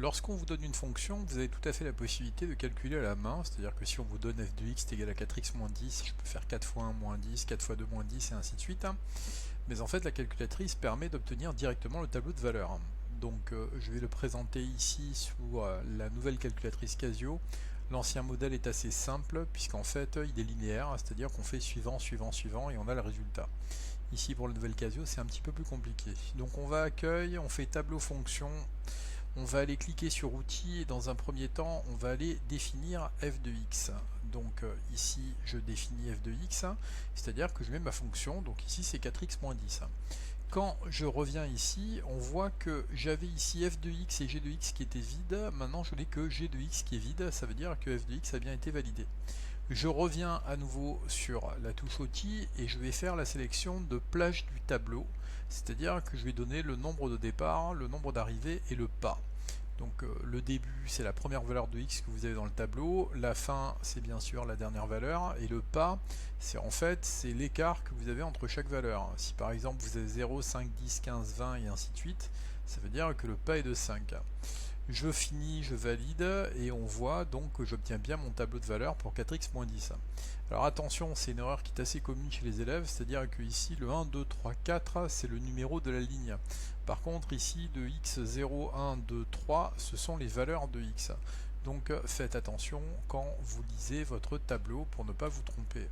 Lorsqu'on vous donne une fonction, vous avez tout à fait la possibilité de calculer à la main, c'est-à-dire que si on vous donne f de x est égal à 4x moins 10, je peux faire 4 fois 1 moins 10, 4 fois 2 moins 10 et ainsi de suite. Mais en fait la calculatrice permet d'obtenir directement le tableau de valeurs. Donc je vais le présenter ici sous la nouvelle calculatrice Casio. L'ancien modèle est assez simple puisqu'en fait il est linéaire, c'est-à-dire qu'on fait suivant, suivant, suivant et on a le résultat. Ici pour le nouvel Casio c'est un petit peu plus compliqué. Donc on va accueil, on fait tableau fonction. On va aller cliquer sur outils et dans un premier temps on va aller définir f de x. Donc ici je définis f de x, c'est à dire que je mets ma fonction, donc ici c'est 4x moins 10. Quand je reviens ici, on voit que j'avais ici f de x et g de x qui étaient vides, maintenant je n'ai que g de x qui est vide, ça veut dire que f de x a bien été validé. Je reviens à nouveau sur la touche outils et je vais faire la sélection de plage du tableau, c'est-à-dire que je vais donner le nombre de départ, le nombre d'arrivée et le pas. Donc le début c'est la première valeur de x que vous avez dans le tableau, la fin c'est bien sûr la dernière valeur, et le pas c'est en fait c'est l'écart que vous avez entre chaque valeur. Si par exemple vous avez 0, 5, 10, 15, 20 et ainsi de suite, ça veut dire que le pas est de 5. Je finis, je valide et on voit donc que j'obtiens bien mon tableau de valeur pour 4x moins 10. Alors attention, c'est une erreur qui est assez commune chez les élèves, c'est-à-dire que ici le 1, 2, 3, 4 c'est le numéro de la ligne. Par contre ici de x 0, 1, 2, 3 ce sont les valeurs de x. Donc faites attention quand vous lisez votre tableau pour ne pas vous tromper.